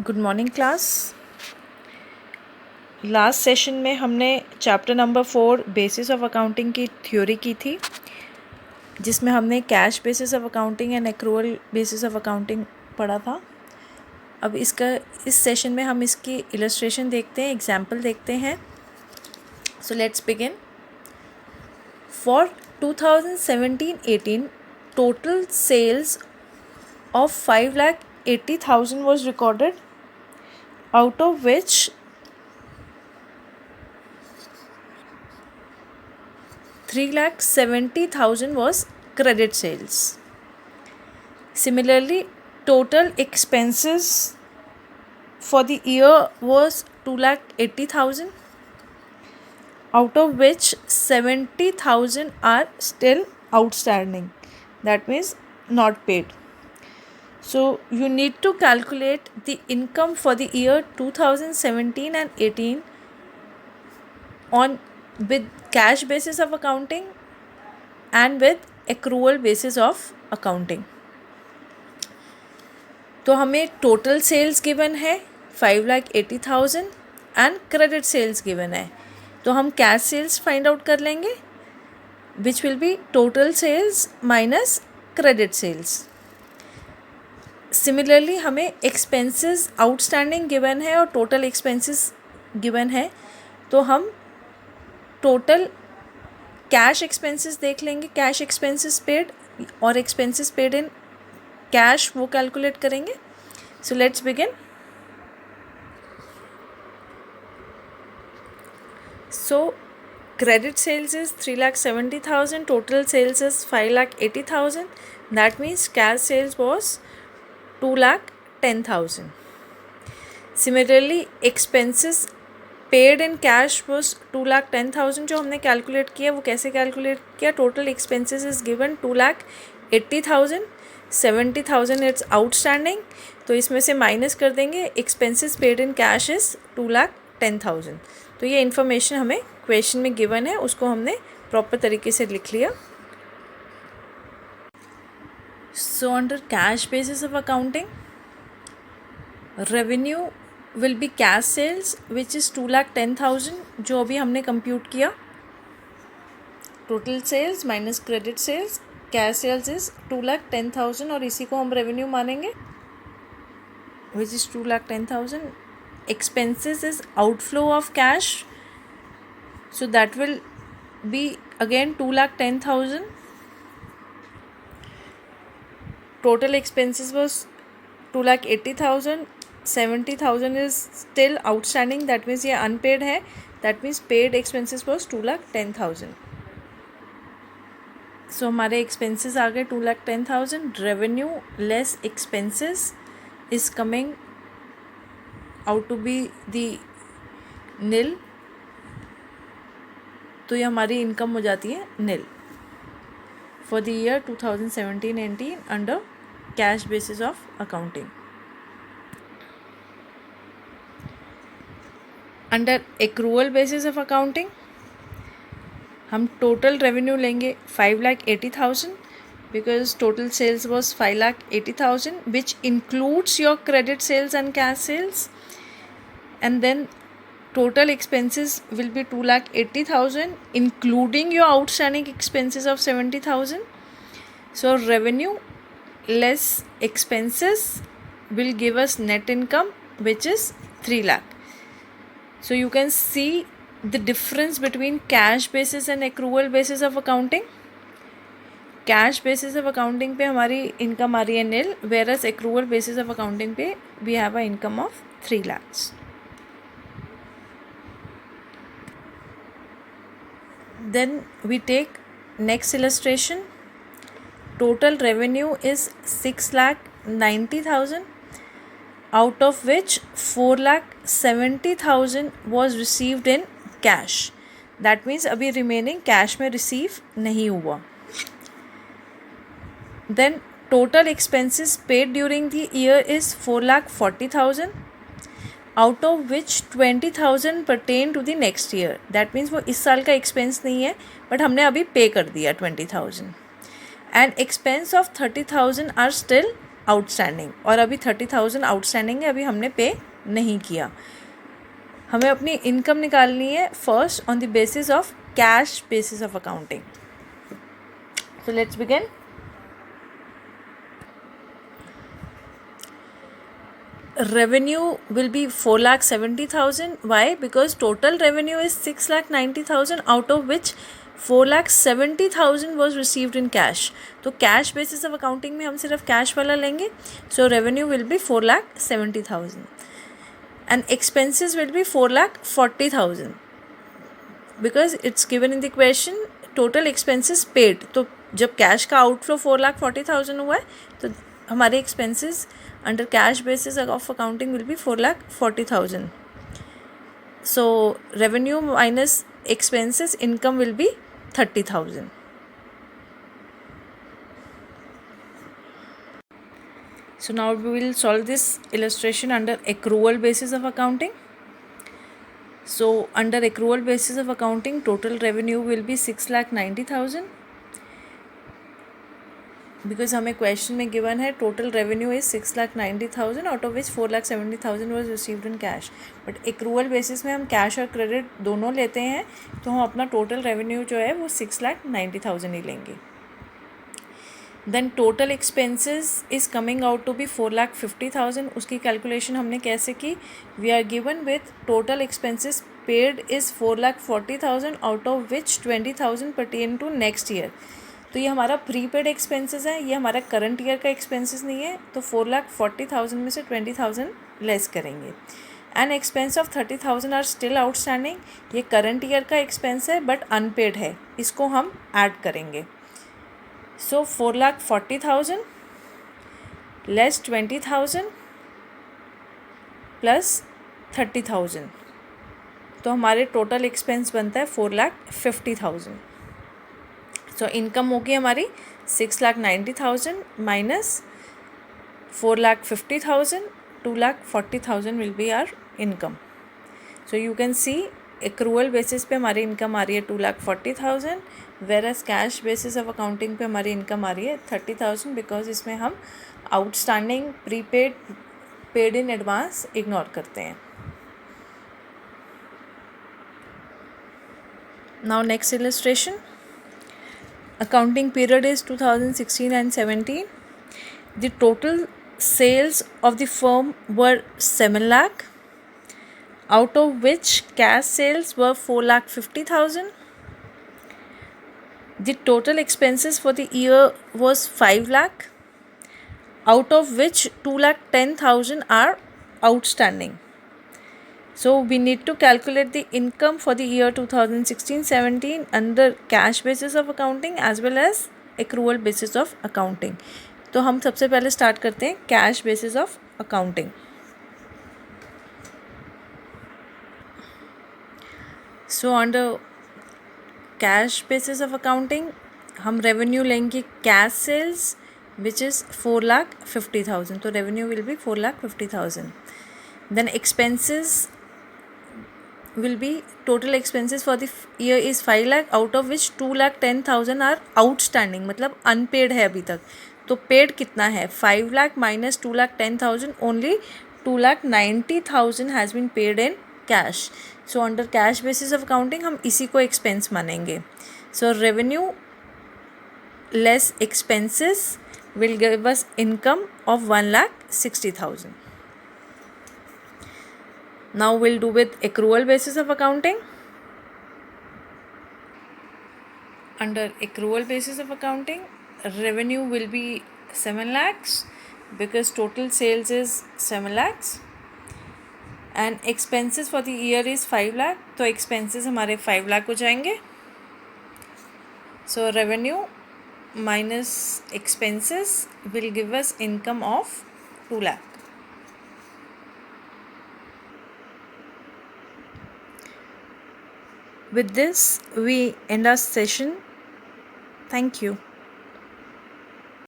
Good morning class. Last session में हमने chapter number 4 basis of accounting की theory की थी, जिसमें हमने cash basis of accounting and accrual basis of accounting पढ़ा था। अब इस सेशन में हम इसकी इलस्ट्रेशन देखते हैं, एग्जाम्पल देखते हैं। So let's begin. For 2017-18 total sales of 5,80,000 was recorded, out of which 3,70,000 was credit sales. Similarly, total expenses for the year was 2,80,000, out of which 70,000 are still outstanding. That means not paid. So you need to calculate the income for the year 2017 and 18 with cash basis of accounting and with accrual basis of accounting. तो हमें total sales given है 5,80,000 and credit sales given है, तो हम cash sales find out कर लेंगे, which will be total sales minus credit sales. Similarly हमें expenses outstanding given है और टोटल एक्सपेंसेस गिवन है, तो हम टोटल कैश एक्सपेंसेस देख लेंगे, कैश एक्सपेंसेस पेड और एक्सपेंसेस पेड इन कैश वो कैलकुलेट करेंगे। सो let's begin. So credit sales is 3,70,000, total sales is 5,80,000. That means cash sales was 2,10,000. Similarly, expenses paid in cash was 2,10,000. जो हमने calculate किया वो कैसे कैलकुलेट किया? Total expenses is given 2,80,000, 70,000 it's outstanding, तो इसमें से माइनस कर देंगे। Expenses paid in cash is 2,10,000। तो ये इन्फॉर्मेशन हमें क्वेश्चन में गिवन है, उसको हमने प्रॉपर तरीके से लिख लिया। So under cash basis of accounting, revenue will be cash sales which is 2,10,000, जो अभी हमने कंप्यूट किया। Total sales minus credit sales, cash sales is 2,10,000 और इसी को हम रेवेन्यू मानेंगे, which is 2,10,000। expenses is outflow of cash, so that will be again 2,10,000. Total expenses was 2,80,000, 70,000 is still outstanding, that means ये unpaid है, that means paid expenses was 2,10,000. so हमारे expenses आ गए 2,10,000. revenue less expenses is coming out to be the nil, तो ये हमारी income हो जाती है nil for the year 2017-18 under cash basis of accounting. Under accrual basis of accounting हम total revenue लेंगे 5,80,000 because total sales was 5,80,000, which includes your credit sales and cash sales. And then total expenses will be 2,80,000 including your outstanding expenses of 70,000. So revenue less expenses will give us net income, which is 3 lakh. So you can see the difference between cash basis and accrual basis of accounting. Cash basis of accounting पे हमारी income आ रही है nil, whereas accrual basis of accounting पे we have a income of 3 lakhs. Then we take next illustration. Total revenue is 6,90,000, out of which 4,70,000 was received in cash. That means अभी remaining cash में receive नहीं हुआ. Then total expenses paid during the year is 4,40,000, out of which 20,000 pertain to the next year. That means वो इस साल का expense नहीं है, but हमने अभी pay कर दिया 20,000. And expense of 30,000 are still outstanding, और अभी 30,000 आउटस्टैंडिंग है, अभी हमने पे नहीं किया. हमें अपनी इनकम निकालनी है first on the basis of cash basis of accounting. So let's begin. Revenue will be 4,70,000. Why? Because total revenue is 6,90,000, out of which 4,70,000 was received in cash. तो कैश बेसिस ऑफ अकाउंटिंग में हम सिर्फ cash वाला लेंगे. So revenue will be 4,70,000 and expenses will be 4,40,000 because it's given in the question total expenses paid. तो जब cash का outflow 4,40,000 हुआ है तो हमारे expenses under cash basis of accounting will be 4,40,000. So revenue minus expenses, income will be 30,000. So now we will solve this illustration under accrual basis of accounting. So under accrual basis of accounting, total revenue will be 6,90,000. Because हमें question में given है total revenue is 6,90,000, out of which 4,70,000 was received in cash. But accrual basis में हम cash और credit दोनों लेते हैं, तो हम अपना टोटल रेवेन्यू जो है वो 6,90,000 ही लेंगे. Then total expenses is coming out to be 4,50,000. उसकी कैलकुलेशन हमने कैसे की? We are given with total expenses paid is 4,40,000, out of which 20,000 pertain to next year. तो ये हमारा प्रीपेड एक्सपेंसेस है, ये हमारा करंट ईयर का एक्सपेंसेस नहीं है. तो 4,40,000 में से 20,000 लेस करेंगे. And expense of 30,000 are still outstanding. ये करंट ईयर का एक्सपेंस है बट अनपेड है, इसको हम ऐड करेंगे. सो 4,40,000 लेस 20,000 प्लस 30,000, तो हमारे टोटल एक्सपेंस बनता है 4,50,000. सो इनकम होगी हमारी 6,90,000 minus 4,50,000. 2,40,000 will be our income. So you can see accrual basis पे हमारी इनकम आ रही है 2,40,000, whereas cash basis of accounting पे हमारी इनकम आ रही है 30,000, बिकॉज इसमें हम outstanding prepaid paid in advance ignore करते हैं. Now next illustration. Accounting period is 2016 and 17. The total sales of the firm were 7 lakh, out of which cash sales were 4,50,000. The total expenses for the year was 5 lakh, out of which 2,10,000 are outstanding. So we need to calculate the income for the year 2016-17 under cash basis of accounting as well as accrual basis of accounting. तो हम सबसे पहले start करते हैं cash basis of accounting. So under cash basis of accounting हम revenue लेंगे cash sales which is 4,50,000. तो revenue will be 4,50,000. Then expenses will be total expenses for the year is 5 lakh, out of which 2,10,000 are outstanding, मतलब unpaid है अभी तक. तो paid कितना है? 5 lakh minus 2,10,000, only 2,90,000 has been paid in cash. So under cash basis of accounting हम इसी को expense मानेंगे. So revenue less expenses will give us income of 1,60,000. Now we'll do with accrual basis of accounting. Under accrual basis of accounting, revenue will be 7 lakhs because total sales is 7 lakhs and expenses for the year is 5 lakh. तो expenses हमारे 5 lakh हो जाएंगे. So revenue minus expenses will give us income of 2 lakh. With this, we end our session. Thank you.